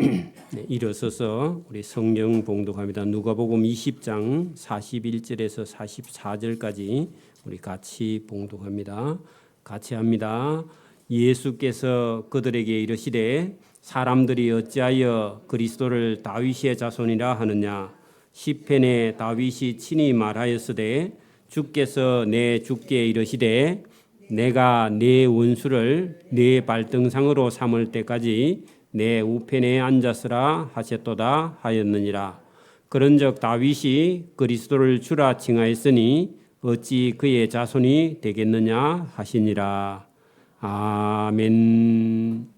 네, 일어서서 우리 성경 봉독합니다. 누가복음 20장 41절에서 44절까지 우리 같이 봉독합니다. 같이 합니다. 예수께서 그들에게 이르시되 사람들이 어찌하여 그리스도를 다윗의 자손이라 하느냐. 시편에 다윗이 친히 말하였으되 주께서 내 주께 이르시되 내가 내 원수를 내 발등상으로 삼을 때까지 내 우편에 앉았으라 하셨도다 하였느니라. 그런즉 다윗이 그리스도를 주라 칭하였으니 어찌 그의 자손이 되겠느냐 하시니라. 아멘.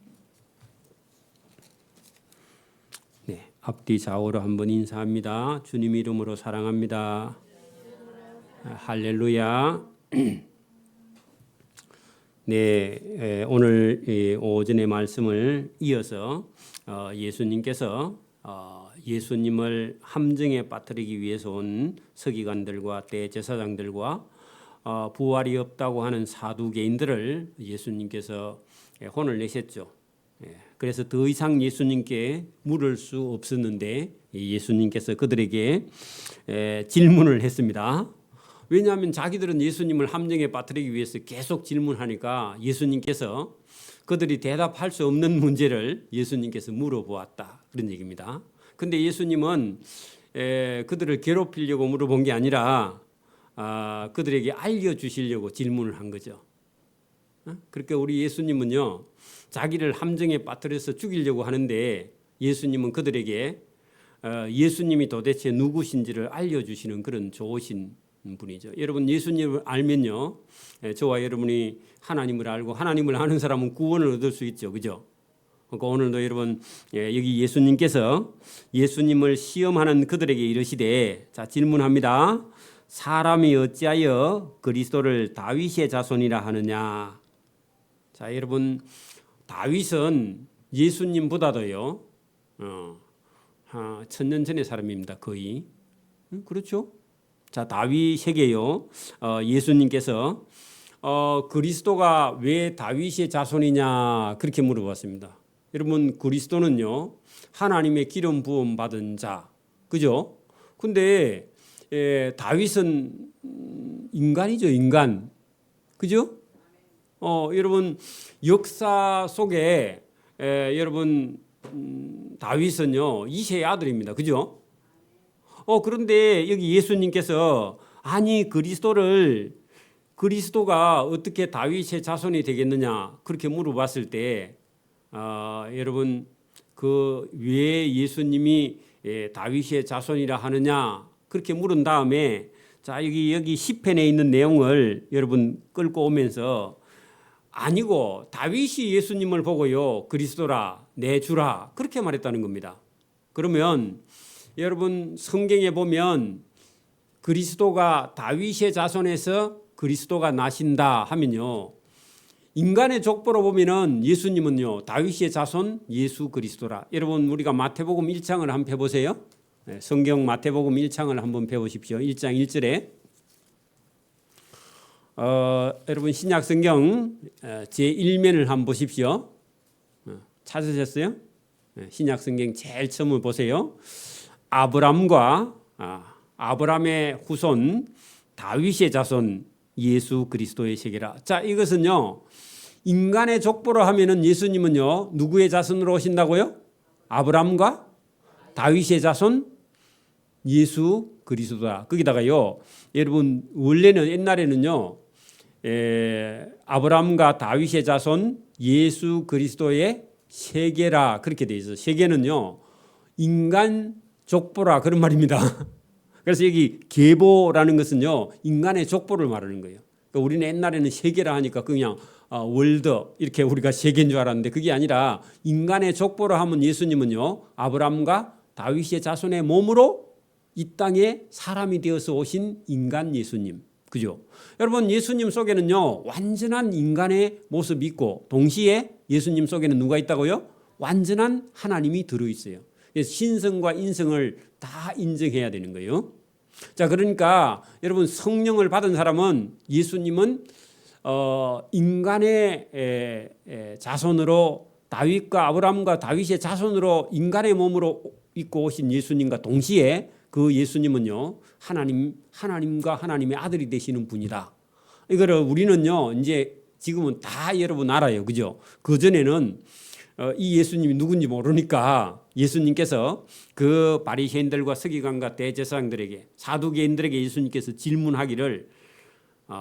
네, 앞뒤 좌우로 한번 인사합니다. 주님 이름으로 사랑합니다. 할렐루야. 네, 오늘 오전의 말씀을 이어서 예수님께서 예수님을 함정에 빠뜨리기 위해서 온 서기관들과 대제사장들과 부활이 없다고 하는 사두개인들을 예수님께서 혼을 내셨죠. 그래서 더 이상 예수님께 물을 수 없었는데 예수님께서 그들에게 질문을 했습니다. 왜냐하면 자기들은 예수님을 함정에 빠뜨리기 위해서 계속 질문하니까 예수님께서 그들이 대답할 수 없는 문제를 예수님께서 물어보았다. 그런 얘기입니다. 근데 예수님은 그들을 괴롭히려고 물어본 게 아니라 그들에게 알려주시려고 질문을 한 거죠. 그러니까 우리 예수님은요, 자기를 함정에 빠뜨려서 죽이려고 하는데 예수님은 그들에게 예수님이 도대체 누구신지를 알려주시는 그런 좋으신 분이죠. 여러분 예수님을 알면요, 저와 여러분이 하나님을 알고 하나님을 아는 사람은 구원을 얻을 수 있죠, 그죠? 그러니까 오늘도 여러분 여기 예수님께서 예수님을 시험하는 그들에게 이르시되, 자 질문합니다. 사람이 어찌하여 그리스도를 다윗의 자손이라 하느냐? 자 여러분 다윗은 예수님보다도요 천년 전의 사람입니다, 거의. 그렇죠? 자 다윗에게요 예수님께서 그리스도가 왜 다윗의 자손이냐 그렇게 물어봤습니다. 여러분 그리스도는요 하나님의 기름 부음 받은 자, 그죠? 근데 다윗은 인간이죠, 인간, 그죠? 여러분 역사 속에 여러분 다윗은요 이새의 아들입니다, 그죠? 그런데 여기 예수님께서 아니 그리스도가 어떻게 다윗의 자손이 되겠느냐 그렇게 물어봤을 때 여러분 그 왜 예수님이 다윗의 자손이라 하느냐 그렇게 물은 다음에 자 여기 시편에 있는 내용을 여러분 끌고 오면서 아니고 다윗이 예수님을 보고요 그리스도라 내 주라 그렇게 말했다는 겁니다. 그러면 여러분 성경에 보면 그리스도가 다윗의 자손에서 그리스도가 나신다 하면요 인간의 족보로 보면은 예수님은요 다윗의 자손 예수 그리스도라. 여러분 우리가 마태복음 1장을 한번 펴보세요. 성경 마태복음 1장을 한번 펴보십시오. 1장 1절에 여러분 신약 성경 제1면을 한번 보십시오. 찾으셨어요? 신약 성경 제일 처음을 보세요. 아브람의 후손 다윗의 자손 예수 그리스도의 세계라. 자 이것은요 인간의 족보로 하면은 예수님은요 누구의 자손으로 오신다고요? 아브람과 다윗의 자손 예수 그리스도다. 거기다가요 여러분 원래는 옛날에는요 아브람과 다윗의 자손 예수 그리스도의 세계라 그렇게 돼 있어요. 세계는요 인간 족보라 그런 말입니다. 그래서 여기 계보라는 것은요 인간의 족보를 말하는 거예요. 그러니까 우리는 옛날에는 세계라 하니까 그냥 월드 이렇게 우리가 세계인 줄 알았는데 그게 아니라 인간의 족보로 하면 예수님은요 아브람과 다윗의 자손의 몸으로 이 땅에 사람이 되어서 오신 인간 예수님, 그죠? 여러분 예수님 속에는요 완전한 인간의 모습이 있고 동시에 예수님 속에는 누가 있다고요? 완전한 하나님이 들어있어요. 그래서 신성과 인성을 다 인정해야 되는 거예요. 자 그러니까 여러분 성령을 받은 사람은 예수님은 인간의 자손으로 다윗과 아브라함과 다윗의 자손으로 인간의 몸으로 입고 오신 예수님과 동시에 그 예수님은요, 하나님과 하나님의 아들이 되시는 분이다. 이거를 우리는요, 이제 지금은 다 여러분 알아요. 그죠? 그전에는 이 예수님이 누군지 모르니까 예수님께서 그 바리새인들과 서기관과 대제사장들에게, 사두개인들에게 예수님께서 질문하기를,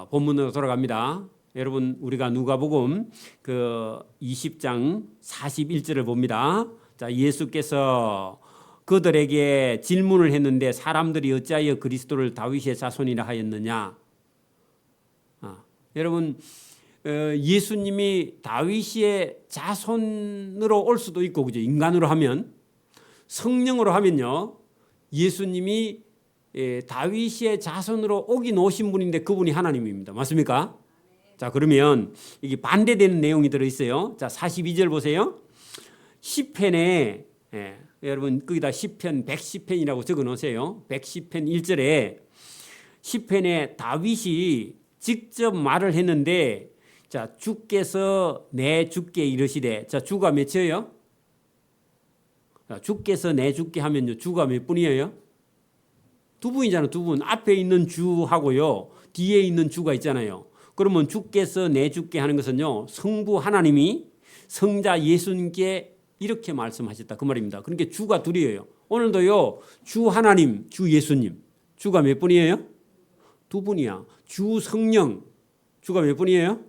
본문으로 돌아갑니다. 여러분, 우리가 누가복음 그 20장 41절을 봅니다. 자, 예수께서 그들에게 질문을 했는데 사람들이 어찌하여 그리스도를 다윗의 자손이라 하였느냐. 여러분, 예수님이 다윗의 자손으로 올 수도 있고, 그죠? 인간으로 하면, 성령으로 하면요, 예수님이 다윗의 자손으로 오긴 오신 분인데 그분이 하나님입니다. 맞습니까? 자, 그러면 이게 반대되는 내용이 들어있어요. 자, 42절 보세요. 시편에, 여러분 거기다 시편 110편이라고 적어 놓으세요. 110편 1절에 시편에 다윗이 직접 말을 했는데, 자, 주께서 내 주께 이르시되, 자, 주가 몇이에요? 자, 주께서 내 주께 하면요, 주가 몇 분이에요? 두 분이잖아요. 두 분. 앞에 있는 주하고요, 뒤에 있는 주가 있잖아요. 그러면 주께서 내 주께 하는 것은요, 성부 하나님이 성자 예수님께 이렇게 말씀하셨다, 그 말입니다. 그러니까 주가 둘이에요. 오늘도요, 주 하나님, 주 예수님, 주가 몇 분이에요? 두 분이야. 주 성령, 주가 몇 분이에요?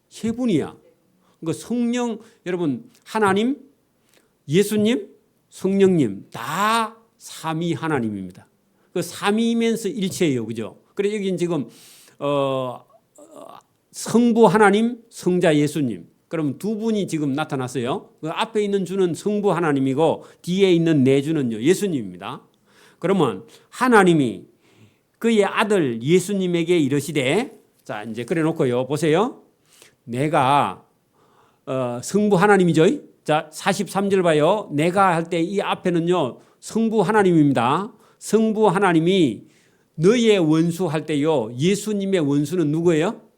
세 분이야. 그러니까 성령, 여러분, 하나님, 예수님, 성령님 다 삼위 하나님입니다. 그 삼위면서 일체예요, 그죠? 그래서 여기 지금 성부 하나님, 성자 예수님. 그럼 두 분이 지금 나타났어요. 그 앞에 있는 주는 성부 하나님이고 뒤에 있는 네 주는요, 예수님입니다. 그러면 하나님이 그의 아들 예수님에게 이르시되, 자, 이제 그래 놓고요, 보세요. 내가 성부 하나님이죠. 자, 43절 봐요. 내가 할 때 이 앞에는요, 성부 하나님입니다. 성부 하나님이 너의 원수 할 때요, 예수님의 원수는 누구예요?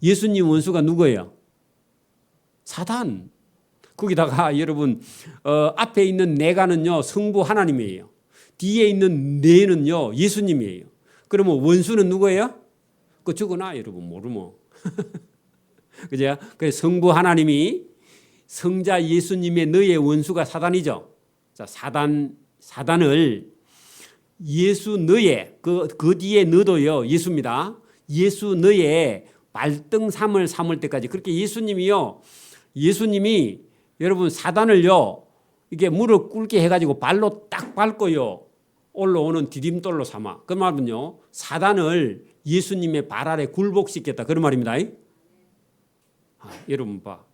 예수님 원수가 누구예요? 사단. 거기다가 여러분, 앞에 있는 내가는요, 성부 하나님이에요. 뒤에 있는 내는요, 예수님이에요. 그러면 원수는 누구예요? 그거 적어놔, 여러분, 모르면. 그죠? 그래서 성부 하나님이 성자 예수님의 너의 원수가 사단이죠. 자, 사단을 예수 너의, 그 뒤에 너도요, 예수입니다. 예수 너의 발등삼을 삼을 때까지. 그렇게 예수님이 여러분 사단을요, 이게 무릎 꿇게 해가지고 발로 딱 밟고요, 올라오는 디딤돌로 삼아. 그 말은요, 사단을 예수님의 발 아래 굴복시켰다, 그런 말입니다. 여러분 봐.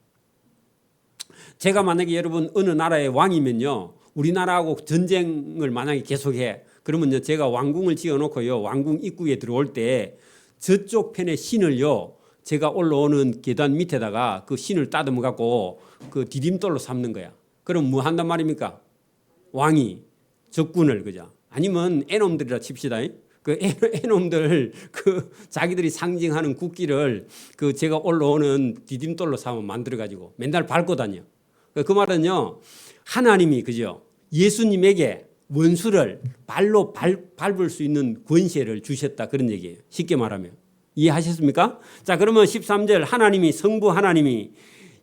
제가 만약에 여러분 어느 나라의 왕이면요, 우리나라하고 전쟁을 만약에 계속해. 그러면요, 제가 왕궁을 지어놓고요, 왕궁 입구에 들어올 때 저쪽 편의 신을요, 제가 올라오는 계단 밑에다가 그 신을 따듬어 갖고 그 디딤돌로 삼는 거야. 그럼 뭐 한단 말입니까? 왕이 적군을, 그죠? 아니면 애놈들이라 칩시다. 그 애놈들, 그 자기들이 상징하는 국기를 그 제가 올라오는 디딤돌로 삼아 만들어 가지고 맨날 밟고 다녀. 그 말은요, 하나님이, 그죠? 예수님에게 원수를 발로 밟을 수 있는 권세를 주셨다, 그런 얘기예요. 쉽게 말하면. 이해하셨습니까? 자, 그러면 13절, 하나님이, 성부 하나님이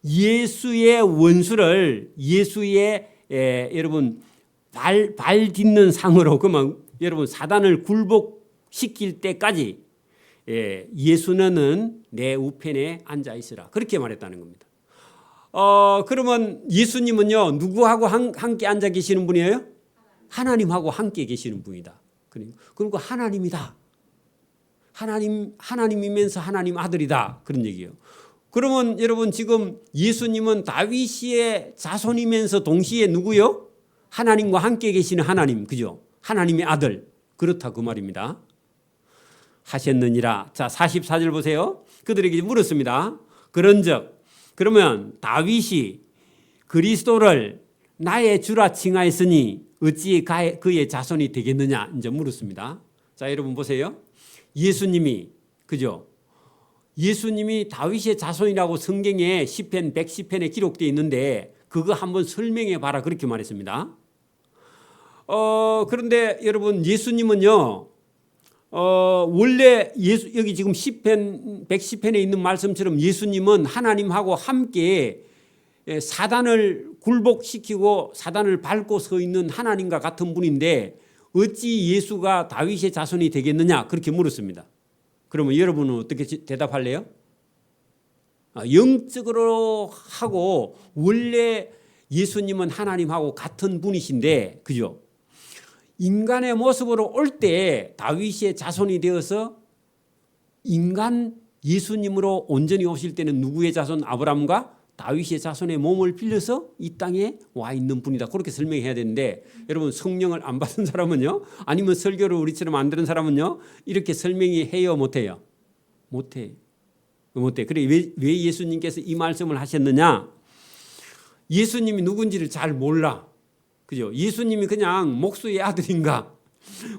예수의 원수를 예수의 여러분 발 딛는 상으로, 그러면 여러분 사단을 굴복시킬 때까지 예수는 내 우편에 앉아 있으라, 그렇게 말했다는 겁니다. 그러면 예수님은요, 누구하고 함께 앉아 계시는 분이에요? 하나님하고 함께 계시는 분이다. 그리고 하나님이다. 하나님이면서 하나님 아들이다, 그런 얘기예요. 그러면 여러분 지금 예수님은 다윗의 자손이면서 동시에 누구요? 하나님과 함께 계시는 하나님, 그죠? 하나님의 아들. 그렇다, 그 말입니다. 하셨느니라. 자, 44절 보세요. 그들에게 물었습니다. 그런즉, 그러면 다윗이 그리스도를 나의 주라 칭하였으니 어찌 그의 자손이 되겠느냐, 이제 물었습니다. 자, 여러분 보세요. 예수님이, 그죠? 예수님이 다윗의 자손이라고 성경에 시편 110편에 기록되어 있는데 그거 한번 설명해 봐라 그렇게 말했습니다. 그런데 여러분 예수님은요 원래 여기 지금 시편 110편에 있는 말씀처럼 예수님은 하나님하고 함께 사단을 굴복시키고 사단을 밟고 서 있는 하나님과 같은 분인데 어찌 예수가 다윗의 자손이 되겠느냐 그렇게 물었습니다. 그러면 여러분은 어떻게 대답할래요? 영적으로 하고 원래 예수님은 하나님하고 같은 분이신데 그죠? 인간의 모습으로 올 때 다윗의 자손이 되어서 인간 예수님으로 온전히 오실 때는 누구의 자손? 아브라함과 다윗의 자손의 몸을 빌려서 이 땅에 와 있는 분이다. 그렇게 설명해야 되는데 여러분 성령을 안 받은 사람은요 아니면 설교를 우리처럼 안 들은 사람은요 이렇게 설명이 해요 못해요? 못해. 그래 왜 예수님께서 이 말씀을 하셨느냐? 예수님이 누군지를 잘 몰라. 그죠? 예수님이 그냥 목수의 아들인가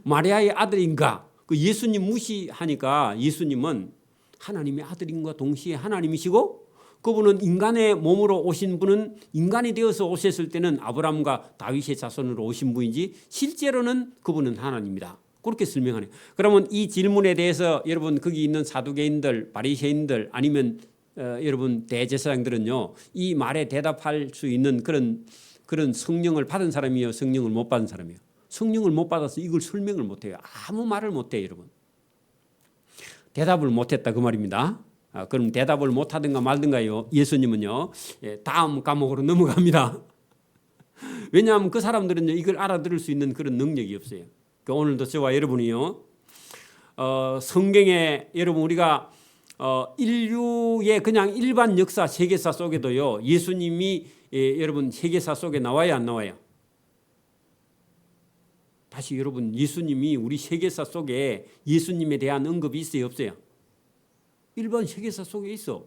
마리아의 아들인가 그 예수님 무시하니까 예수님은 하나님의 아들인과 동시에 하나님이시고 그분은 인간의 몸으로 오신 분은 인간이 되어서 오셨을 때는 아브라함과 다윗의 자손으로 오신 분이지 실제로는 그분은 하나님이다. 그렇게 설명하네요. 그러면 이 질문에 대해서 여러분 거기 있는 사두개인들, 바리새인들 아니면 여러분 대제사장들은요 이 말에 대답할 수 있는 그런 성령을 받은 사람이요 성령을 못 받은 사람이요. 성령을 못 받아서 이걸 설명을 못해요. 아무 말을 못해요 여러분. 대답을 못했다 그 말입니다. 그럼 대답을 못하든가 말든가요. 예수님은요 다음 과목으로 넘어갑니다. 왜냐하면 그 사람들은요 이걸 알아들을 수 있는 그런 능력이 없어요. 그러니까 오늘도 저와 여러분이요 성경에 여러분 우리가 인류의 그냥 일반 역사 세계사 속에도요 예수님이 여러분 세계사 속에 나와요 안 나와요? 다시 여러분 예수님이 우리 세계사 속에 예수님에 대한 언급이 있어요 없어요? 일반 세계사 속에 있어.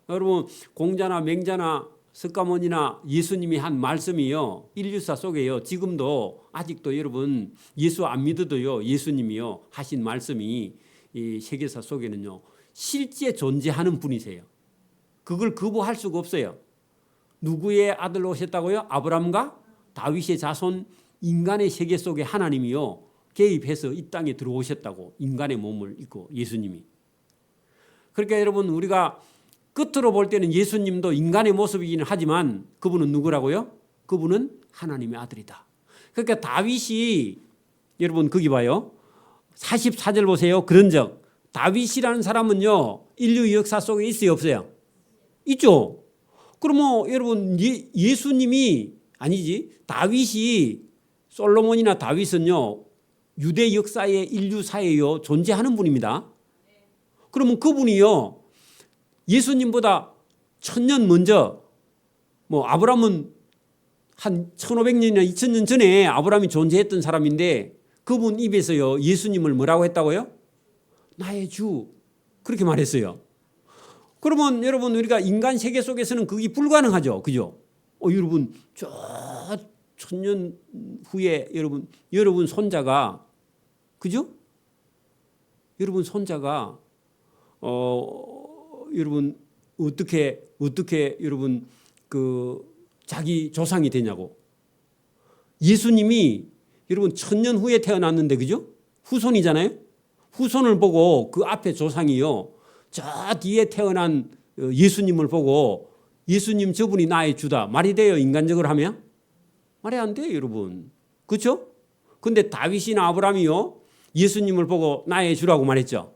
여러분 공자나 맹자나 석가모니나 예수님이 한 말씀이요 인류사 속에요 지금도 아직도 여러분 예수 안 믿어도요 예수님이요 하신 말씀이 이 세계사 속에는요 실제 존재하는 분이세요. 그걸 거부할 수가 없어요. 누구의 아들 오셨다고요? 아브라함과 다윗의 자손 인간의 세계 속에 하나님이요 개입해서 이 땅에 들어오셨다고 인간의 몸을 입고 예수님이. 그러니까 여러분 우리가 끝으로 볼 때는 예수님도 인간의 모습이긴 하지만 그분은 누구라고요? 그분은 하나님의 아들이다. 그러니까 다윗이 여러분 거기 봐요. 44절 보세요. 그런즉 다윗이라는 사람은요 인류 역사 속에 있어요 없어요? 있죠. 그러면 여러분 예수님이 아니지 다윗이 솔로몬이나 다윗은요 유대 역사의 인류사에요 존재하는 분입니다. 그러면 그분이요 예수님보다 1000년 먼저 뭐 아브라함은 한 1500년이나 2000년 전에 아브라함이 존재했던 사람인데 그분 입에서요 예수님을 뭐라고 했다고요? 나의 주 그렇게 말했어요. 그러면 여러분 우리가 인간 세계 속에서는 그게 불가능하죠. 그죠? 여러분 저 1000년 후에 여러분 손자가 그죠? 여러분 손자가 여러분 어떻게 여러분 그 자기 조상이 되냐고. 예수님이 여러분 1000년 후에 태어났는데 그죠? 후손이잖아요. 후손을 보고 그 앞에 조상이요. 저 뒤에 태어난 예수님을 보고 예수님 저분이 나의 주다. 말이 돼요? 인간적으로 하면? 말이 안 돼요 여러분. 그렇죠? 근데 다윗이나 아브라함이요. 예수님을 보고 나의 주라고 말했죠.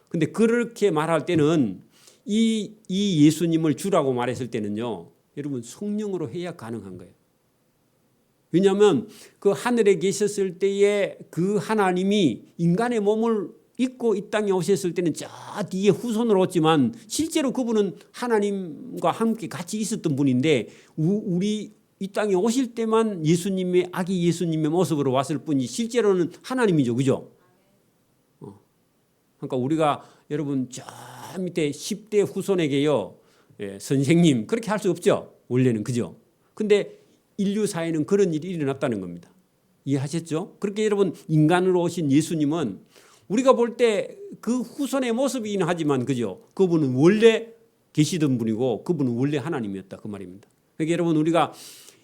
근데 그렇게 말할 때는 이 예수님을 주라고 말했을 때는요. 여러분 성령으로 해야 가능한 거예요. 왜냐하면 그 하늘에 계셨을 때에 그 하나님이 인간의 몸을 입고 이 땅에 오셨을 때는 저 뒤에 후손으로 왔지만 실제로 그분은 하나님과 함께 같이 있었던 분인데 우리 이 땅에 오실 때만 예수님의 아기 예수님의 모습으로 왔을 뿐이 실제로는 하나님이죠. 그죠? 그러니까 우리가 여러분 저 밑에 10대 후손에게요. 선생님 그렇게 할 수 없죠. 원래는 그죠? 근데 인류사에는 그런 일이 일어났다는 겁니다. 이해하셨죠? 그렇게 여러분 인간으로 오신 예수님은 우리가 볼 때 그 후손의 모습이긴 하지만 그죠? 그분은 원래 계시던 분이고 그분은 원래 하나님이었다 그 말입니다. 그러니까 여러분 우리가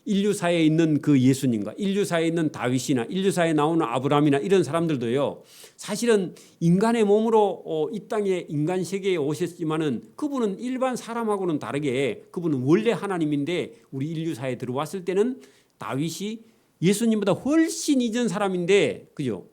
인류사에 있는 그 예수님과 인류사에 있는 다윗이나 인류사에 나오는 아브라함이나 이런 사람들도요. 사실은 인간의 몸으로 이 땅에 인간 세계에 오셨지만은 그분은 일반 사람하고는 다르게 그분은 원래 하나님인데 우리 인류사에 들어왔을 때는 다윗이 예수님보다 훨씬 이전 사람인데 그죠?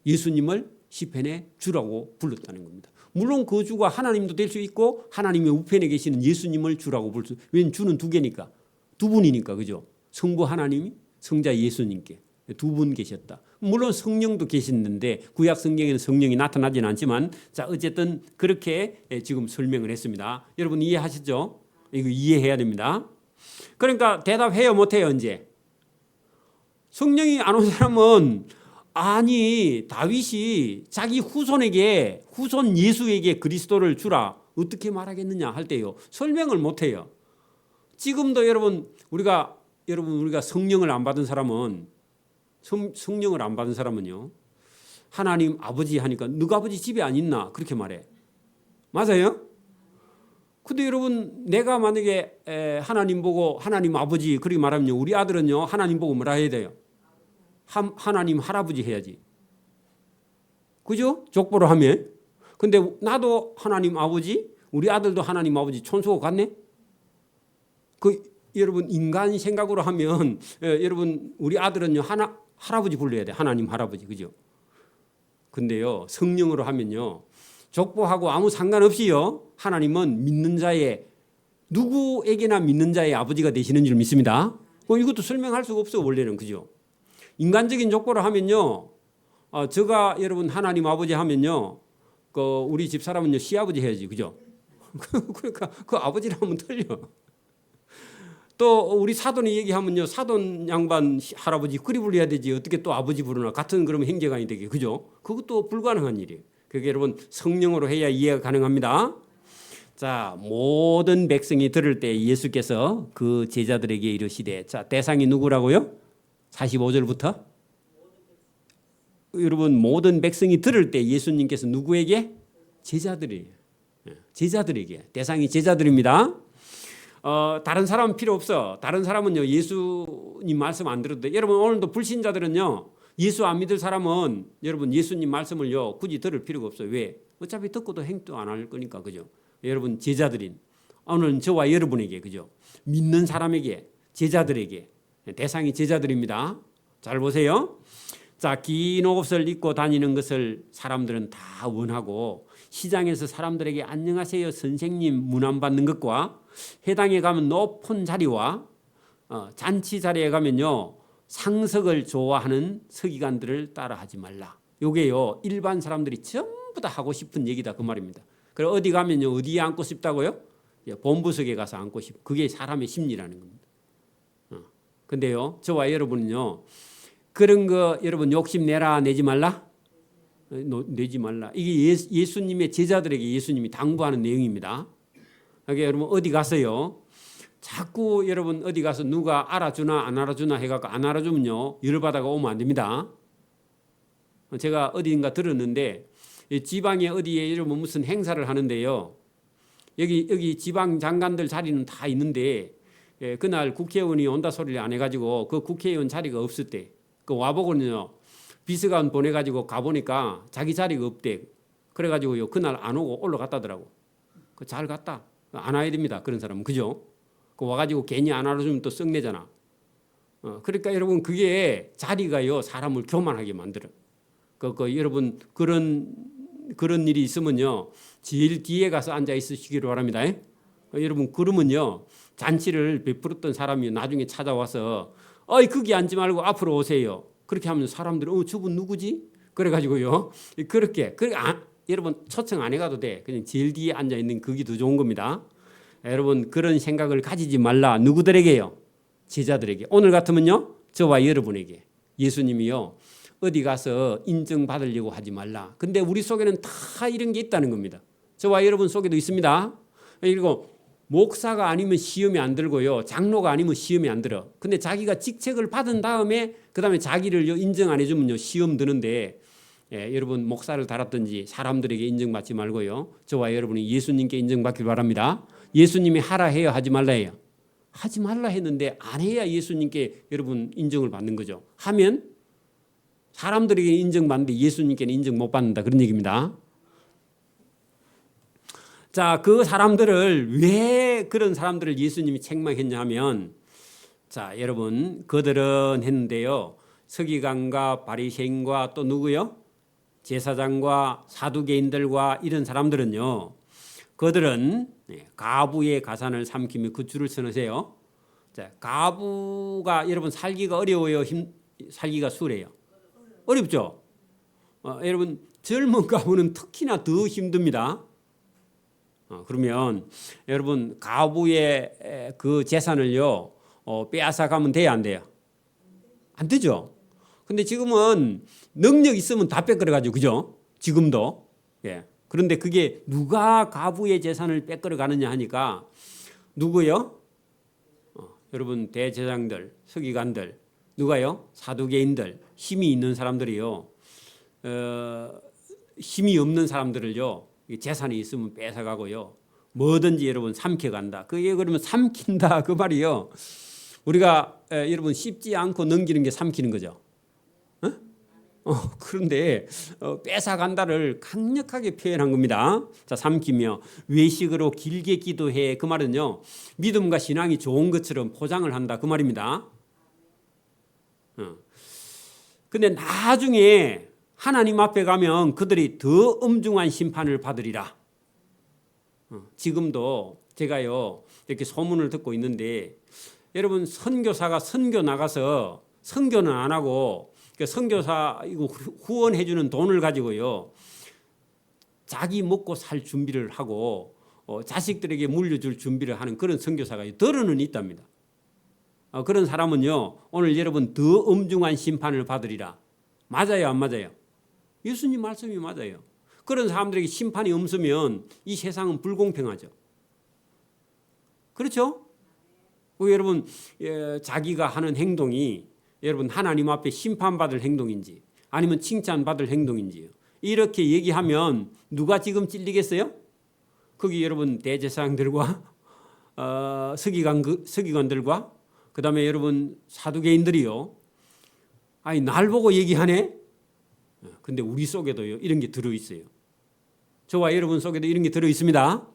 예수님을 시편의 주라고 불렀다는 겁니다. 물론 그 주가 하나님도 될 수 있고 하나님의 우편에 계시는 예수님을 주라고 부를 수. 왜냐하면 주는 두 개니까. 두 분이니까 그죠? 성부 하나님이 성자 예수님께 두 분 계셨다. 물론 성령도 계셨는데 구약 성경에는 성령이 나타나지는 않지만 자 어쨌든 그렇게 지금 설명을 했습니다. 여러분 이해하시죠? 이거 이해해야 됩니다. 그러니까 대답해요 못해요 이제? 성령이 안 온 사람은 아니 다윗이 자기 후손에게 후손 예수에게 그리스도를 주라 어떻게 말하겠느냐 할 때요 설명을 못해요. 지금도 여러분 우리가 성령을 안 받은 사람은 성령을 안 받은 사람은요 하나님 아버지 하니까 너가 아버지 집에 안 있나 그렇게 말해. 맞아요? 근데 여러분 내가 만약에 하나님 보고 하나님 아버지 그렇게 말하면요 우리 아들은요 하나님 보고 뭐라 해야 돼요? 하나님 할아버지 해야지. 그죠? 족보로 하면. 근데 나도 하나님 아버지 우리 아들도 하나님 아버지 촌수가 같네. 여러분 인간 생각으로 하면 여러분 우리 아들은요 할아버지 불러야 돼. 하나님 할아버지 그죠? 근데요 성령으로 하면요 족보하고 아무 상관없이요 하나님은 믿는 자의 누구에게나 믿는 자의 아버지가 되시는 줄 믿습니다. 이것도 설명할 수가 없어 원래는 그죠? 인간적인 족보로 하면요 제가 여러분 하나님 아버지 하면요 우리 집 사람은요 시아버지 해야지 그죠? 그러니까 그 아버지랑 하면 틀려. 또 우리 사돈이 얘기하면요 사돈 양반 할아버지 그리 불러야 되지 어떻게 또 아버지 부르나 같은 그러면 행제간이 되게 그죠? 그것도 불가능한 일이에요. 그게 여러분 성령으로 해야 이해가 가능합니다. 자 모든 백성이 들을 때 예수께서 그 제자들에게 이르시되 자 대상이 누구라고요? 45절부터 여러분 모든 백성이 들을 때 예수님께서 누구에게? 제자들이에요. 제자들에게 대상이 제자들입니다. 다른 사람은 필요 없어. 다른 사람은요 예수님 말씀 안 들어도 돼. 여러분 오늘도 불신자들은요 예수 안 믿을 사람은 여러분 예수님 말씀을요 굳이 들을 필요가 없어요. 왜? 어차피 듣고도 행도 안 할 거니까 그죠? 여러분 제자들인 오늘은 저와 여러분에게 그죠? 믿는 사람에게 제자들에게 대상이 제자들입니다. 잘 보세요. 자, 긴 옷을 입고 다니는 것을 사람들은 다 원하고 시장에서 사람들에게 안녕하세요 선생님 문안 받는 것과 회당에 가면 높은 자리와 잔치 자리에 가면요 상석을 좋아하는 서기관들을 따라하지 말라. 요게요 일반 사람들이 전부 다 하고 싶은 얘기다 그 말입니다. 그리고 어디 가면요 어디에 앉고 싶다고요? 본부석에 가서 앉고 싶. 그게 사람의 심리라는 겁니다. 근데요 저와 여러분은요 그런 거 여러분 욕심 내라 내지 말라? 내지 말라. 이게 예수님의 제자들에게 예수님이 당부하는 내용입니다. 그러니까 여러분 어디 가서요 자꾸 여러분 어디 가서 누가 알아주나 안 알아주나 해갖고 안 알아주면요 열받아가 오면 안 됩니다. 제가 어디인가 들었는데 지방에 어디에 여러분 무슨 행사를 하는데요 여기 지방 장관들 자리는 다 있는데 그날 국회의원이 온다 소리를 안 해가지고 그 국회의원 자리가 없을 때 그 와보고는요 비서관 보내가지고 가보니까 자기 자리가 없대. 그래가지고요 그날 안 오고 올라갔다더라고. 잘 갔다. 안 와야 됩니다. 그런 사람은 그죠? 그 와가지고 괜히 안 알아주면 또 썩내잖아. 그러니까 여러분 그게 자리가요 사람을 교만하게 만들어. 여러분 그런 일이 있으면요 제일 뒤에 가서 앉아 있으시기를 바랍니다. 여러분 그러면요 잔치를 베풀었던 사람이 나중에 찾아와서 거기 앉지 말고 앞으로 오세요. 그렇게 하면 사람들은 저분 누구지? 그래가지고요 그렇게 여러분 초청 안 해가도 돼. 그냥 제일 뒤에 앉아 있는 그게 더 좋은 겁니다. 여러분 그런 생각을 가지지 말라. 누구들에게요? 제자들에게. 오늘 같으면요 저와 여러분에게 예수님이요 어디 가서 인정받으려고 하지 말라. 근데 우리 속에는 다 이런 게 있다는 겁니다. 저와 여러분 속에도 있습니다. 그리고 목사가 아니면 시험이 안 들고요. 장로가 아니면 시험이 안 들어. 근데 자기가 직책을 받은 다음에 그다음에 자기를 인정 안 해주면요 시험 드는데 여러분 목사를 달았든지 사람들에게 인정받지 말고요. 저와 여러분이 예수님께 인정받길 바랍니다. 예수님이 하라 해요, 하지 말라 해요? 하지 말라 했는데 안 해야 예수님께 여러분 인정을 받는 거죠. 하면 사람들에게 인정받는데 예수님께는 인정 못 받는다, 그런 얘기입니다. 자, 그 사람들을 왜 그런 사람들을 예수님이 책망했냐 하면, 자, 여러분 그들은 했는데요. 서기관과 바리새인과 또 누구요? 제사장과 사두개인들과 이런 사람들은요. 그들은 가부의 가산을 삼키며 그 줄을 서세요. 자, 가부가 여러분 살기가 어려워요, 살기가 수월해요? 어렵죠. 여러분 젊은 가부는 특히나 더 힘듭니다. 그러면 여러분 가부의 그 재산을요 빼앗아 가면 돼야 안 돼요? 안 되죠. 근데 지금은 능력 있으면 다 뺏겨가 가지고, 그죠? 지금도. 예. 그런데 그게 누가 가부의 재산을 뺏겨 가느냐 하니까 누구요? 여러분 대제사장들, 서기관들, 누가요? 사두개인들, 힘이 있는 사람들이요. 힘이 없는 사람들을요. 재산이 있으면 뺏어가고요. 뭐든지 여러분 삼켜간다. 그게 그러면 삼킨다 그 말이요. 우리가 여러분 씹지 않고 넘기는 게 삼키는 거죠. 그런데 뺏어간다를 강력하게 표현한 겁니다. 자, 삼키며 외식으로 길게 기도해. 그 말은요. 믿음과 신앙이 좋은 것처럼 포장을 한다 그 말입니다. 근데 나중에 하나님 앞에 가면 그들이 더 엄중한 심판을 받으리라. 지금도 제가요 이렇게 소문을 듣고 있는데, 여러분 선교사가 선교 나가서 선교는 안 하고 그 선교사 이거 후원해 주는 돈을 가지고요 자기 먹고 살 준비를 하고 자식들에게 물려줄 준비를 하는 그런 선교사가 더러는 있답니다. 그런 사람은요 오늘 여러분 더 엄중한 심판을 받으리라. 맞아요, 안 맞아요? 예수님 말씀이 맞아요. 그런 사람들에게 심판이 없으면 이 세상은 불공평하죠. 그렇죠? 여러분 자기가 하는 행동이 여러분 하나님 앞에 심판받을 행동인지 아니면 칭찬받을 행동인지요. 이렇게 얘기하면 누가 지금 찔리겠어요? 거기 여러분 대제사장들과 서기관들과 그다음에 여러분 사두개인들이요. 아니 날 보고 얘기하네. 근데 우리 속에도요 이런 게 들어 있어요. 저와 여러분 속에도 이런 게 들어 있습니다.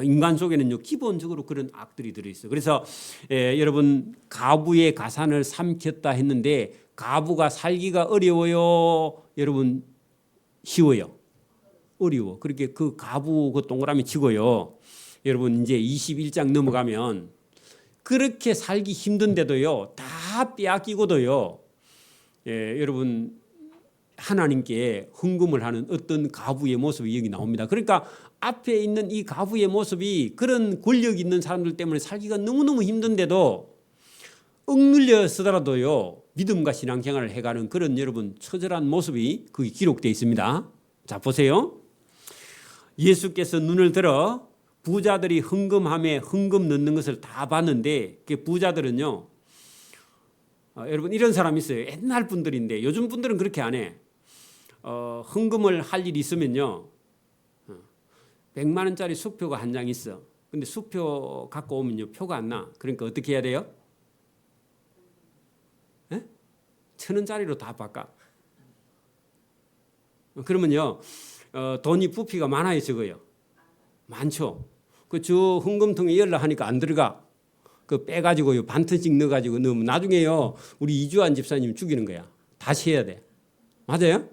인간 속에는요 기본적으로 그런 악들이 들어 있어요. 그래서 여러분 가부의 가산을 삼켰다 했는데 가부가 살기가 어려워요. 여러분 쉬워요? 어려워. 그렇게 그 가부 그 동그라미 치고요. 여러분 이제 21장 넘어가면 그렇게 살기 힘든데도요 다 빼앗기고도요. 여러분 하나님께 헌금을 하는 어떤 가부의 모습이 여기 나옵니다. 그러니까 앞에 있는 이 가부의 모습이 그런 권력 있는 사람들 때문에 살기가 너무너무 힘든데도 억눌려 쓰더라도요 믿음과 신앙생활을 해가는 그런 여러분 처절한 모습이 거기 기록되어 있습니다. 자 보세요. 예수께서 눈을 들어 부자들이 헌금함에 헌금 넣는 것을 다 봤는데 그 부자들은요 여러분 이런 사람이 있어요. 옛날 분들인데 요즘 분들은 그렇게 안 해. 헌금을 할 일이 있으면요 100만 원짜리 수표가 한 장 있어. 근데 수표 갖고 오면요 표가 안 나. 그러니까 어떻게 해야 돼요? 1,000원짜리로 다 바꿔. 그러면요 돈이 부피가 많아요, 적어요? 많죠. 그 저 헌금통에 연락하니까 안 들어가. 그 빼가지고요 반 톤씩 넣어가지고 넣으면 나중에요 우리 이주환 집사님 죽이는 거야. 다시 해야 돼. 맞아요?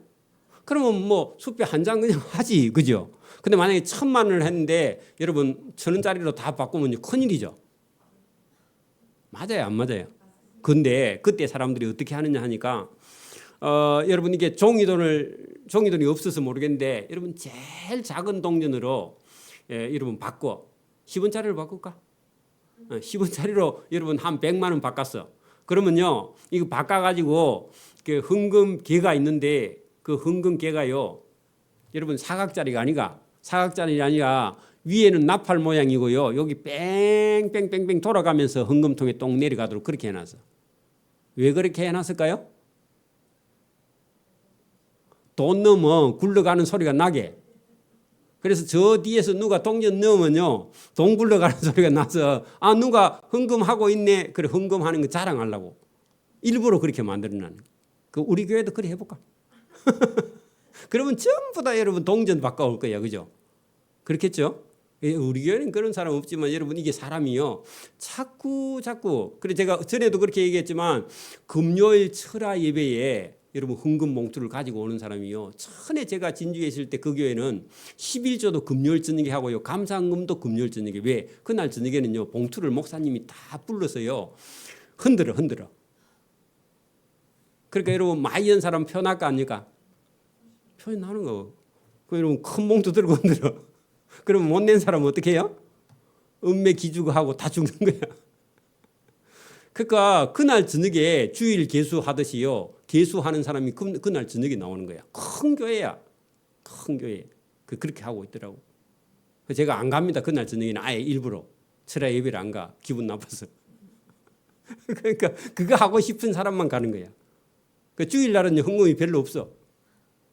그러면 뭐 수표 한 장 그냥 하지, 그죠? 근데 만약에 1,000만 원을 했는데 여러분 1,000원짜리로 다 바꾸면 큰일이죠. 맞아요, 안 맞아요? 근데 그때 사람들이 어떻게 하느냐 하니까 여러분 이게 종이돈이 없어서 모르겠는데 여러분 제일 작은 동전으로 여러분 바꿔 10원짜리를 바꿀까? 10원짜리로 여러분 한 100만 원 바꿨어. 그러면요 이거 바꿔가지고 그 헌금계가 있는데 그 헌금계가요 여러분 사각짜리가 아니라 위에는 나팔 모양이고요 여기 뺑뺑뺑뺑 돌아가면서 헌금통에 똥 내려가도록 그렇게 해놨어. 왜 그렇게 해놨을까요? 돈 넣으면 굴러가는 소리가 나게. 그래서 저 뒤에서 누가 동전 넣으면요, 돈 굴러가는 소리가 나서 아 누가 헌금하고 있네. 그래 헌금하는 거 자랑하려고 일부러 그렇게 만들어놨는. 그 우리 교회도 그래 해볼까? 그러면 전부 다 여러분 동전 바꿔올 거야, 그죠? 그렇겠죠? 우리 교회는 그런 사람 없지만 여러분 이게 사람이요 자꾸 그래 제가 전에도 그렇게 얘기했지만 금요일 철야 예배에 여러분 헌금 봉투를 가지고 오는 사람이요 전에 제가 진주에 있을 때 그 교회는 11조도 금요일 저녁에 하고요 감사헌금도 금요일 저녁에. 왜? 그날 저녁에는요 봉투를 목사님이 다 불러서요 흔들어 그러니까 여러분 많이 연 사람 표날까 아닙니까? 표현 나는 거. 그 여러분 큰 봉투 들고 흔들어. 그러면 못 낸 사람은 어떻게 해요? 은매 기주고 하고 다 죽는 거야. 그러니까 그날 저녁에 주일 개수하듯이요. 개수하는 사람이 그날 저녁에 나오는 거야. 큰 교회야. 큰 교회. 그렇게 하고 있더라고. 제가 안 갑니다. 그날 저녁에는 아예 일부러. 철야 예배를 안 가. 기분 나빠서. 그러니까 그거 하고 싶은 사람만 가는 거야. 그 주일날은 헌금이 별로 없어.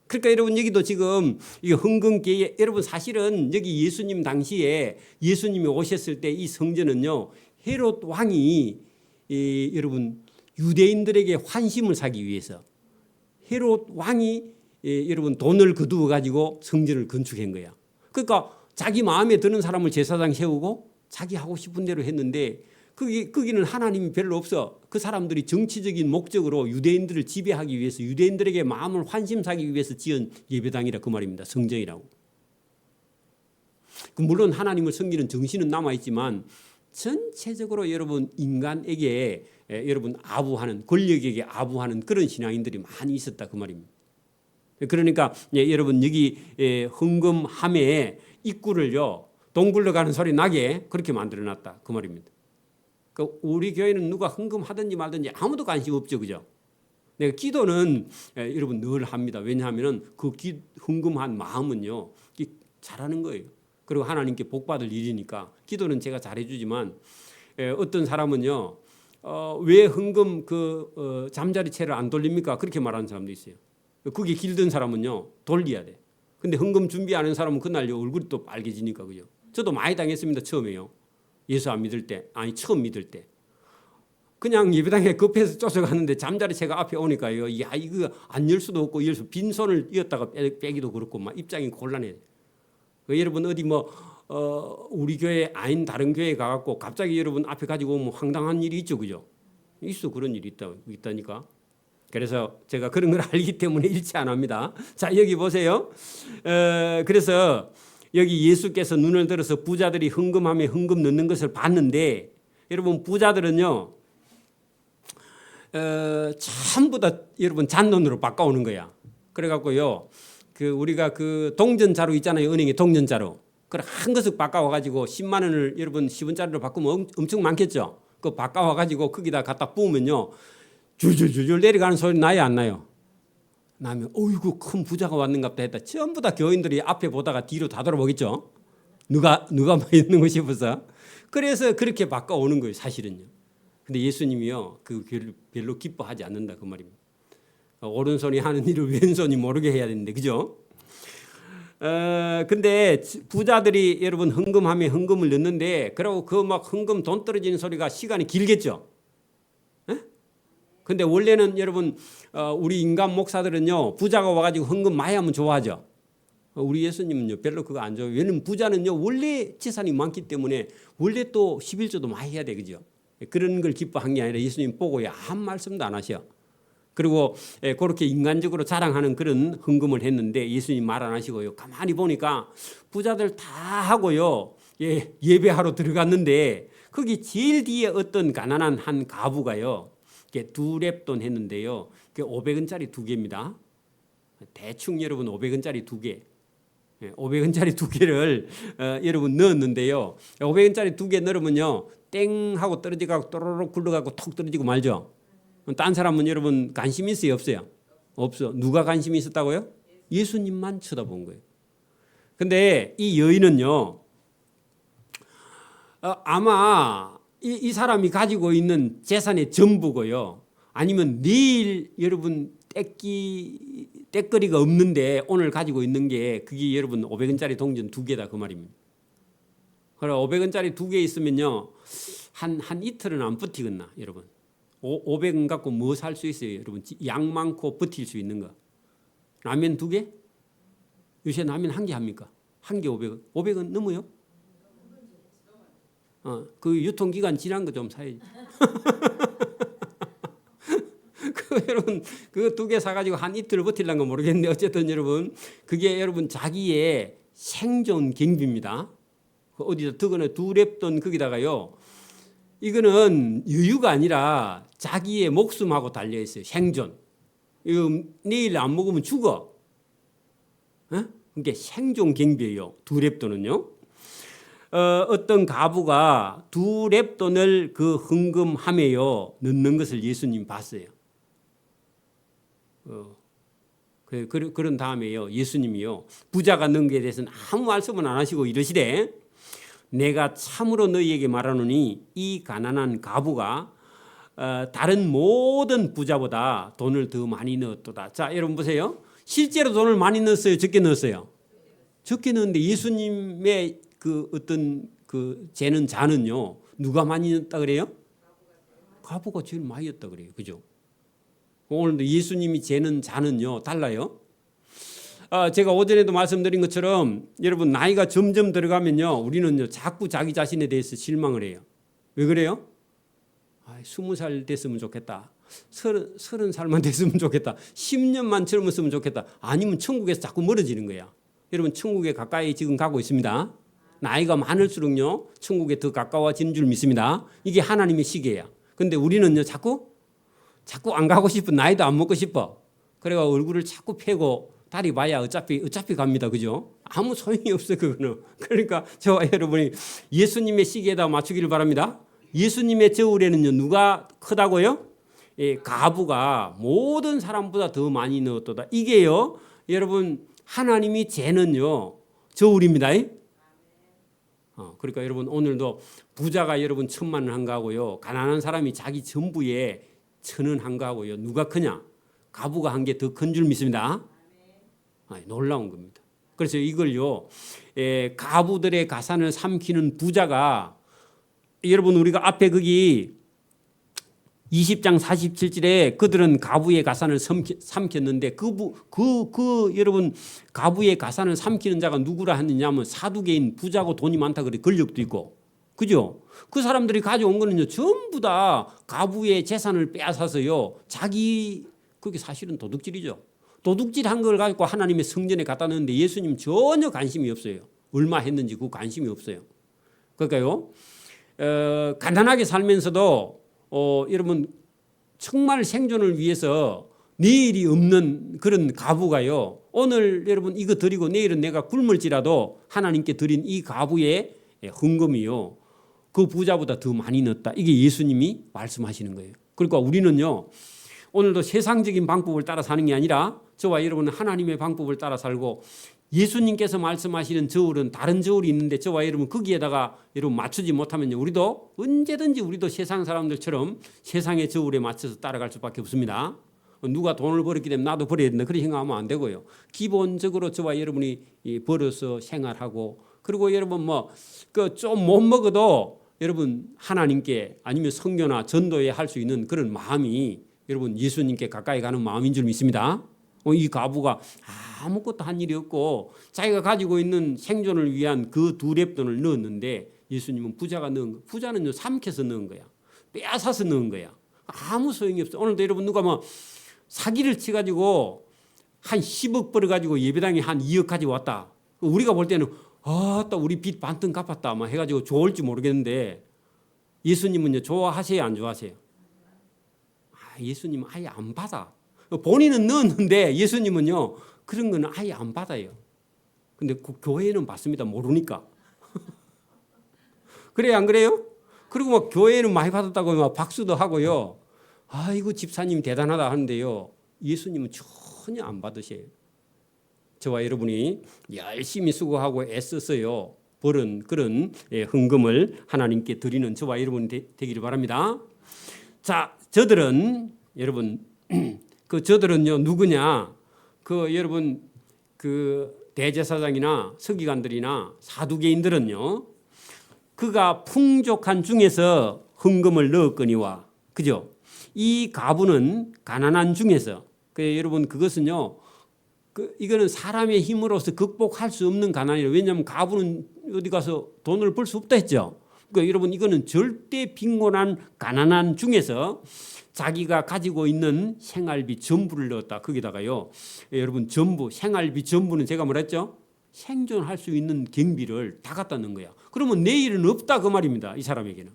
그러니까 여러분 여기도 지금 이 헌금계에 여러분 사실은 여기 예수님 당시에 예수님이 오셨을 때 이 성전은요 헤롯 왕이 여러분 유대인들에게 환심을 사기 위해서 헤롯 왕이 여러분 돈을 거두어 가지고 성전을 건축한 거야. 그러니까 자기 마음에 드는 사람을 제사장 세우고 자기 하고 싶은 대로 했는데 거기는 하나님이 별로 없어. 그 사람들이 정치적인 목적으로 유대인들을 지배하기 위해서 유대인들에게 마음을 환심사기 위해서 지은 예배당이라 그 말입니다. 성전이라고. 물론 하나님을 섬기는 정신은 남아있지만 전체적으로 여러분 인간에게 여러분 아부하는 권력에게 아부하는 그런 신앙인들이 많이 있었다 그 말입니다. 그러니까 여러분 여기 헌금함에 입구를요 돈 굴러가는 소리 나게 그렇게 만들어놨다 그 말입니다. 우리 교회는 누가 헌금하든지 말든지 아무도 관심 없죠, 그죠? 내가 기도는 여러분 늘 합니다. 왜냐하면 그 헌금한 마음은요 잘하는 거예요. 그리고 하나님께 복 받을 일이니까 기도는 제가 잘해주지만 어떤 사람은요 왜 헌금 잠자리채를 안 돌립니까? 그렇게 말하는 사람도 있어요. 그게 길든 사람은요 돌려야 돼. 근데 헌금 준비하는 사람은 그날 얼굴이 또 빨개지니까 그죠? 저도 많이 당했습니다. 처음에요. 예수 안 믿을 때, 아니 처음 믿을 때. 그냥 예배당에 급해서 쫓아가는데 잠자리채가 앞에 오니까요. 야 이거 안 열 수도 없고 열수 빈손을 이었다가 빼기도 그렇고 막 입장이 곤란해. 여러분 어디 우리 교회 아닌 다른 교회 가갖고 갑자기 여러분 앞에 가지고 오면 황당한 일이 있죠, 그죠? 있어 그런 일이 있다니까. 그래서 제가 그런 걸 알기 때문에 일치 안 합니다. 자 여기 보세요. 그래서 여기 예수께서 눈을 들어서 부자들이 헌금함에 헌금 넣는 것을 봤는데 여러분 부자들은요 전부 다 여러분 잔돈으로 바꿔오는 거야. 그래갖고요 우리가 그 동전자루 있잖아요. 은행에 동전자루. 그걸 한 것을 바꿔와가지고 10만 원을 여러분 10원짜리로 바꾸면 엄청 많겠죠. 그거 바꿔와가지고 거기다 갖다 부으면요 줄줄줄줄 내려가는 소리 나요 안 나요? 나면 어이구 큰 부자가 왔는갑다 했다. 전부 다 교인들이 앞에 보다가 뒤로 다 돌아보겠죠. 누가 있는 거 싶어서. 그래서 그렇게 바꿔오는 거예요 사실은요. 근데 예수님이요 그 별로 기뻐하지 않는다 그 말입니다. 오른손이 하는 일을 왼손이 모르게 해야 되는데 그죠? 근데 부자들이 여러분 헌금함에 헌금을 넣는데 그러고 그 막 헌금 돈 떨어지는 소리가 시간이 길겠죠. 근데 원래는 여러분 우리 인간 목사들은요 부자가 와가지고 헌금 많이 하면 좋아하죠. 우리 예수님은요 별로 그거 안 좋아해요. 왜냐면 부자는요 원래 재산이 많기 때문에 원래 또 11조도 많이 해야 돼 그죠. 그런 걸 기뻐한 게 아니라 예수님 보고요 아무 말씀도 안 하셔. 그리고 그렇게 인간적으로 자랑하는 그런 헌금을 했는데 예수님 말 안 하시고요. 가만히 보니까 부자들 다 하고요 예배하러 들어갔는데 거기 제일 뒤에 어떤 가난한 한 가부가요. 2렙돈 했는데요. 500원짜리 2개입니다. 대충 여러분 500원짜리 2개. 500원짜리 2개를 여러분 넣었는데요. 500원짜리 2개 넣으면요. 땡 하고 떨어지고 또로록 굴러가고 톡 떨어지고 말죠. 딴 사람은 여러분 관심 있어요 없어요? 없어. 누가 관심이 있었다고요? 예수님만 쳐다본 거예요. 근데 이 여인은요. 아마 이 사람이 가지고 있는 재산의 전부고요. 아니면 내일 여러분 떼거리가 없는데 오늘 가지고 있는 게 그게 여러분 500원짜리 동전 2개다 그 말입니다. 그래 500원짜리 2개 있으면요 한 이틀은 안 버티겠나 여러분. 500원 갖고 뭐 살 수 있어요 여러분. 양 많고 버틸 수 있는 거. 라면 2개? 요새 라면 1개 합니까? 1개 500원. 500원 넘어요? 그 유통기간 지난 거 좀 사야지. 여러분 그 2개 사가지고 한 이틀 버틸란 건 모르겠는데 어쨌든 여러분 그게 여러분 자기의 생존 경비입니다. 어디서 더거나 두렵던 거기다가요. 이거는 여유가 아니라 자기의 목숨하고 달려 있어요. 생존. 이거 내일 안 먹으면 죽어. 그게 생존 경비예요. 두렵돈은요. 어떤 가부가 두렙돈을 그 헌금함에요 넣는 것을 예수님 봤어요. 그런 다음에요 예수님이요 부자가 넣은 것에 대해서는 아무 말씀은 안 하시고 이러시되 내가 참으로 너희에게 말하노니 이 가난한 가부가 다른 모든 부자보다 돈을 더 많이 넣었도다. 자 여러분 보세요. 실제로 돈을 많이 넣었어요 적게 넣었어요? 적게 넣었는데 예수님의 그 어떤 그 재는 자는요 누가 많이 넣었다 그래요? 가부가 제일 많이 넣었다 그래요. 그죠? 오늘도 예수님이 재는 자는요 달라요. 제가 오전에도 말씀드린 것처럼 여러분 나이가 점점 들어가면요 우리는요 자꾸 자기 자신에 대해서 실망을 해요. 왜 그래요? 20살 됐으면 좋겠다. 30살만 됐으면 좋겠다. 10년만 젊었으면 좋겠다. 아니면 천국에서 자꾸 멀어지는 거야. 여러분 천국에 가까이 지금 가고 있습니다. 나이가 많을수록요 천국에 더 가까워지는 줄 믿습니다. 이게 하나님의 시계야. 근데 우리는요 자꾸 안 가고 싶어. 나이도 안 먹고 싶어. 그래가 얼굴을 자꾸 패고 다리 봐야 어차피 갑니다. 그죠? 아무 소용이 없어요 그거는. 그러니까 저와 여러분이 예수님의 시계에다 맞추기를 바랍니다. 예수님의 저울에는요 누가 크다고요? 가부가 모든 사람보다 더 많이 넣었도다. 이게요 여러분 하나님이 재는요 저울입니다. 그러니까 여러분 오늘도 부자가 여러분 1,000만 원 한 거하고요 가난한 사람이 자기 전부에 1,000원 한 거하고요 누가 크냐? 가부가 한 게 더 큰 줄 믿습니다. 놀라운 겁니다. 그래서 이걸요 가부들의 가산을 삼키는 부자가 여러분 우리가 앞에 거기 20장 47절에 그들은 가부의 가산을 삼켰는데 여러분 가부의 가산을 삼키는 자가 누구라 하느냐면 사두개인 부자고 돈이 많다 그래 권력도 있고 그죠? 그 사람들이 가져온 거는요 전부 다 가부의 재산을 빼앗아서요 자기 그게 사실은 도둑질이죠. 도둑질한 걸 가지고 하나님의 성전에 갖다 놓는데 예수님 전혀 관심이 없어요. 얼마 했는지 그 관심이 없어요. 그러니까요 간단하게 살면서도 여러분 정말 생존을 위해서 내일이 없는 그런 가부가요 오늘 여러분 이거 드리고 내일은 내가 굶을지라도 하나님께 드린 이 가부의 헌금이요 그 부자보다 더 많이 넣었다. 이게 예수님이 말씀하시는 거예요. 그러니까 우리는요 오늘도 세상적인 방법을 따라 사는 게 아니라 저와 여러분은 하나님의 방법을 따라 살고 예수님께서 말씀하시는 저울은 다른 저울이 있는데 저와 여러분 거기에다가 여러분 맞추지 못하면요 우리도 언제든지 우리도 세상 사람들처럼 세상의 저울에 맞춰서 따라갈 수밖에 없습니다. 누가 돈을 벌었기 때문에 나도 벌어야 된다 그렇게 생각하면 안 되고요. 기본적으로 저와 여러분이 벌어서 생활하고 그리고 여러분 좀 못 먹어도 여러분 하나님께 아니면 선교나 전도에 할 수 있는 그런 마음이 여러분 예수님께 가까이 가는 마음인 줄 믿습니다. 이 가부가 아무것도 한 일이 없고 자기가 가지고 있는 생존을 위한 그 두렙돈을 넣었는데 예수님은 부자가 넣은 거. 부자는요 삼켜서 넣은 거야. 빼앗아서 넣은 거야. 아무 소용이 없어. 오늘도 여러분 누가 사기를 치가지고 한 10억 벌어가지고 예배당에 한 2억 가지고 왔다. 우리가 볼 때는 또 우리 빚 반등 갚았다 해가지고 좋을지 모르겠는데 예수님은요 좋아하세요 안 좋아하세요? 예수님은 아예 안 받아. 본인은 넣었는데 예수님은요 그런 거는 아예 안 받아요. 근데 그 교회는 받습니다. 모르니까. 그래요 안 그래요? 그리고 교회는 많이 받았다고 박수도 하고요. 아이고 집사님 대단하다 하는데요 예수님은 전혀 안 받으세요. 저와 여러분이 열심히 수고하고 애써서요 벌은 그런 헌금을 하나님께 드리는 저와 여러분이 되기를 바랍니다. 자, 저들은 여러분 그 저들은요 누구냐? 그 여러분 그 대제사장이나 서기관들이나 사두개인들은요 그가 풍족한 중에서 헌금을 넣었거니와 그죠? 이 가부는 가난한 중에서 그 여러분 그것은요 이거는 사람의 힘으로서 극복할 수 없는 가난이에요. 왜냐하면 가부는 어디 가서 돈을 벌 수 없다 했죠. 그러니까 여러분 이거는 절대 빈곤한 가난한 중에서 자기가 가지고 있는 생활비 전부를 넣었다. 거기다가요. 여러분 전부 생활비 전부는 제가 뭐랬죠? 생존할 수 있는 경비를 다 갖다 넣은 거야. 그러면 내일은 없다 그 말입니다. 이 사람에게는.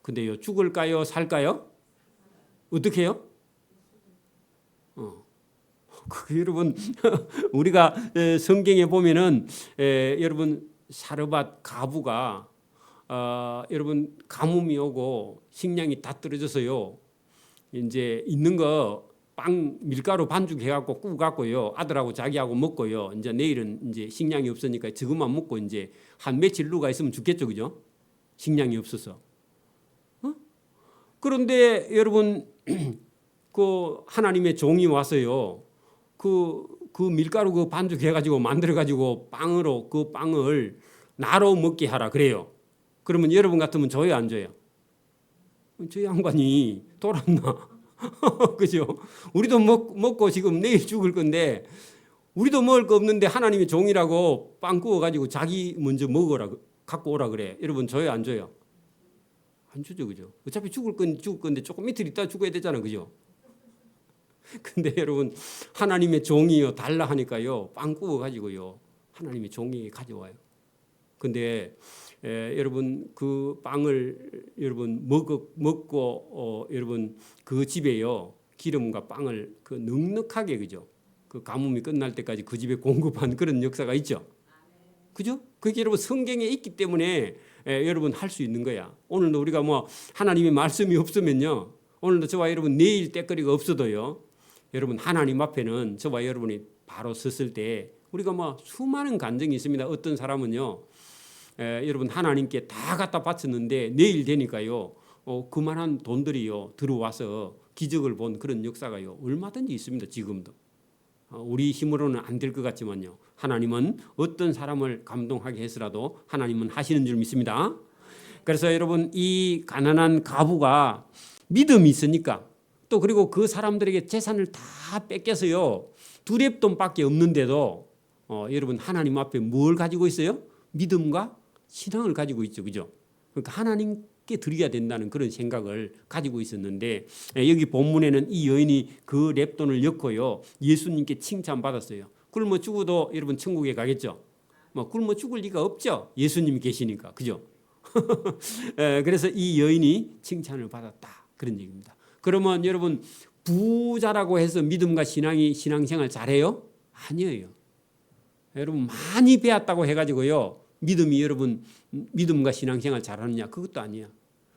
근데요 죽을까요? 살까요? 어떻게 해요? 여러분 우리가 성경에 보면은 여러분 사르밧 가부가 여러분 가뭄이 오고 식량이 다 떨어져서요 이제 있는 거 빵 밀가루 반죽 해갖고 구워 갖고요 아들하고 자기하고 먹고요 이제 내일은 이제 식량이 없으니까 저것만 먹고 이제 한 며칠 누가 있으면 죽겠죠, 그죠? 식량이 없어서. 그런데 여러분 그 하나님의 종이 와서요 그 밀가루 그 반죽 해가지고 만들어가지고 빵으로 그 빵을 나로 먹게 하라 그래요. 그러면 여러분 같으면 줘요, 안 줘요? 저 양반이 돌았나? 그죠? 우리도 먹고 지금 내일 죽을 건데 우리도 먹을 거 없는데 하나님의 종이라고 빵 구워가지고 자기 먼저 먹어라 갖고 오라 그래. 여러분 줘요, 안 줘요? 안 주죠, 그죠? 어차피 죽을 건데 조금 이틀 있다 죽어야 되잖아, 그죠? 근데 여러분 하나님의 종이요 달라 하니까요 빵 구워가지고요 하나님의 종이 가져와요. 근데 여러분 그 빵을 여러분 먹고 여러분 그 집에요 기름과 빵을 그 넉넉하게 그죠? 그 가뭄이 끝날 때까지 그 집에 공급한 그런 역사가 있죠. 그죠? 그게 여러분 성경에 있기 때문에 여러분 할 수 있는 거야. 오늘도 우리가 뭐 하나님의 말씀이 없으면요 오늘도 저와 여러분 내일 때거리가 없어도요 여러분 하나님 앞에는 저와 여러분이 바로 섰을 때 우리가 뭐 수많은 간증이 있습니다. 어떤 사람은요 여러분 하나님께 다 갖다 바쳤는데 내일 되니까요 그만한 돈들이요 들어와서 기적을 본 그런 역사가요 얼마든지 있습니다. 지금도 우리 힘으로는 안 될 것 같지만요 하나님은 어떤 사람을 감동하게 해서라도 하나님은 하시는 줄 믿습니다. 그래서 여러분 이 가난한 가부가 믿음이 있으니까 또 그리고 그 사람들에게 재산을 다 뺏겨서요 두 렙돈밖에 없는데도 여러분 하나님 앞에 뭘 가지고 있어요? 믿음과 신앙을 가지고 있죠, 그죠? 그러니까 하나님께 드려야 된다는 그런 생각을 가지고 있었는데 여기 본문에는 이 여인이 그 렙돈을 엮고요 예수님께 칭찬받았어요. 굶어 죽어도 여러분 천국에 가겠죠? 뭐 굶어 죽을 리가 없죠. 예수님이 계시니까, 그죠? 그래서 이 여인이 칭찬을 받았다 그런 얘기입니다. 그러면 여러분 부자라고 해서 믿음과 신앙생활 잘해요? 아니에요. 여러분 많이 배웠다고 해가지고요 믿음이 여러분 믿음과 신앙생활 잘하느냐? 그것도 아니야.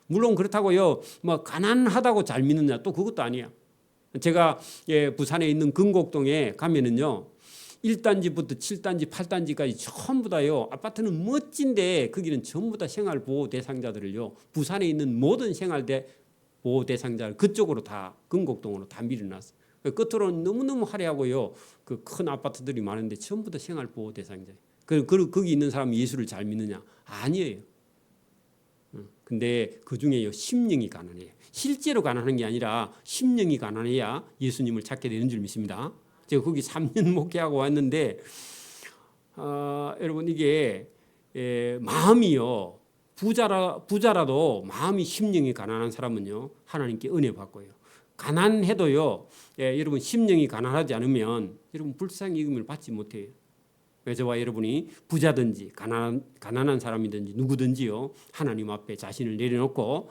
물론 그렇다고요 뭐 가난하다고 잘 믿느냐? 또 그것도 아니야. 제가 부산에 있는 금곡동에 가면은요 1단지부터 7단지 8단지까지 전부 다요 아파트는 멋진데 거기는 전부 다 생활보호 대상자들을요 부산에 있는 모든 생활보호 대상자를 그쪽으로 다 금곡동으로 다 밀어놨어. 끝으로는 너무너무 화려하고요 그 큰 아파트들이 많은데 전부 다 생활보호 대상자예요. 거기 있는 사람이 예수를 잘 믿느냐? 아니에요. 근데 그 중에요 심령이 가난해요. 실제로 가난한 게 아니라 심령이 가난해야 예수님을 찾게 되는 줄 믿습니다. 제가 거기 3년 목회하고 왔는데 여러분 이게 마음이요 부자라도 마음이 심령이 가난한 사람은요 하나님께 은혜 받고요 가난해도요 여러분 심령이 가난하지 않으면 여러분 불쌍히 여김을 받지 못해요. 저와 여러분이 부자든지 가난한 사람이든지 누구든지요 하나님 앞에 자신을 내려놓고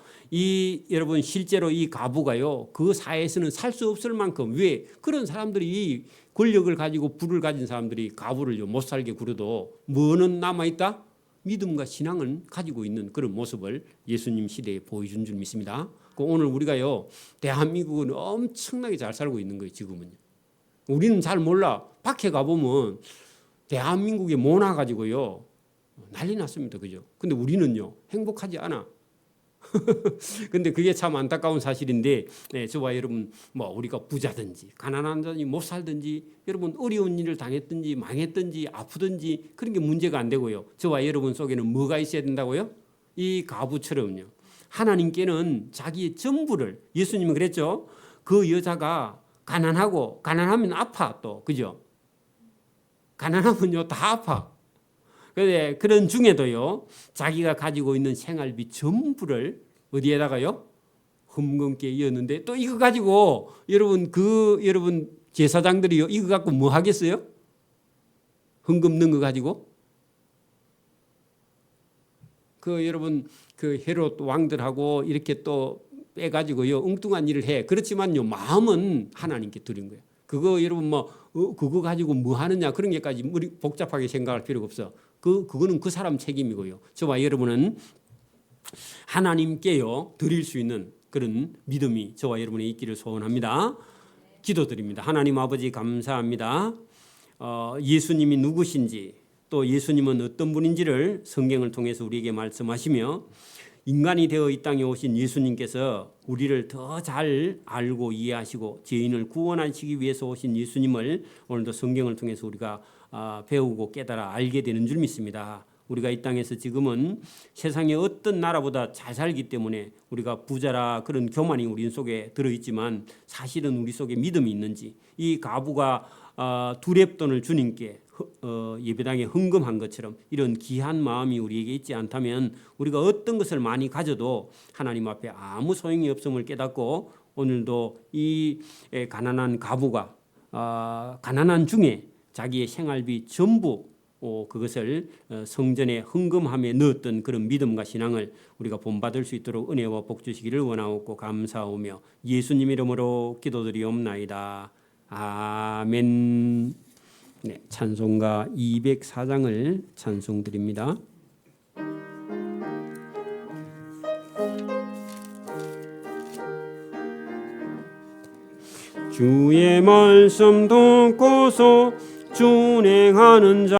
여러분 실제로 이 가부가요 그 사회에서는 살 수 없을 만큼 왜 그런 사람들이 권력을 가지고 부를 가진 사람들이 가부를요 못 살게 굴어도 뭐는 남아있다? 믿음과 신앙을 가지고 있는 그런 모습을 예수님 시대에 보여준 줄 믿습니다. 오늘 우리가요 대한민국은 엄청나게 잘 살고 있는 거예요. 지금은요 우리는 잘 몰라. 밖에 가보면 대한민국에 모나가지고요 난리 났습니다. 그죠? 근데 우리는요 행복하지 않아. 근데 그게 참 안타까운 사실인데, 저와 여러분 뭐 우리가 부자든지 가난하든지 못 살든지 여러분 어려운 일을 당했든지 망했든지 아프든지 그런 게 문제가 안 되고요. 저와 여러분 속에는 뭐가 있어야 된다고요? 이 가부처럼요. 하나님께는 자기의 전부를, 예수님은 그랬죠. 그 여자가 가난하면 아파 또, 그죠? 가난하면요 다 아파. 그런데 그런 중에도요 자기가 가지고 있는 생활비 전부를 어디에다가요? 헌금께 이었는데, 또 이거 가지고 여러분 제사장들이요 이거 갖고 뭐 하겠어요? 헌금 넣은 거 가지고 여러분 헤롯 왕들하고 이렇게 또 빼가지고요 엉뚱한 일을 해. 그렇지만요 마음은 하나님께 드린 거예요. 그거 여러분 그거 가지고 뭐 하느냐 그런 게까지 복잡하게 생각할 필요가 없어. 그거는 그 사람 책임이고요. 저와 여러분은 하나님께요 드릴 수 있는 그런 믿음이 저와 여러분의 있기를 소원합니다. 기도드립니다. 하나님 아버지 감사합니다. 예수님이 누구신지 또 예수님은 어떤 분인지를 성경을 통해서 우리에게 말씀하시며, 인간이 되어 이 땅에 오신 예수님께서 우리를 더 잘 알고 이해하시고 죄인을 구원하시기 위해서 오신 예수님을 오늘도 성경을 통해서 우리가 배우고 깨달아 알게 되는 줄 믿습니다. 우리가 이 땅에서 지금은 세상의 어떤 나라보다 잘 살기 때문에 우리가 부자라 그런 교만이 우리 속에 들어있지만, 사실은 우리 속에 믿음이 있는지, 이 가부가 두렙돈을 주님께 예배당에 헌금한 것처럼 이런 귀한 마음이 우리에게 있지 않다면 우리가 어떤 것을 많이 가져도 하나님 앞에 아무 소용이 없음을 깨닫고, 오늘도 이 가난한 가부가 가난한 중에 자기의 생활비 전부 그것을 성전에 헌금함에 넣었던 그런 믿음과 신앙을 우리가 본받을 수 있도록 은혜와 복 주시기를 원하옵고 감사하오며 예수님 이름으로 기도드리옵나이다. 아멘. 네, 찬송가 204장을 찬송드립니다. 주의 말씀 듣고서 준행하는 자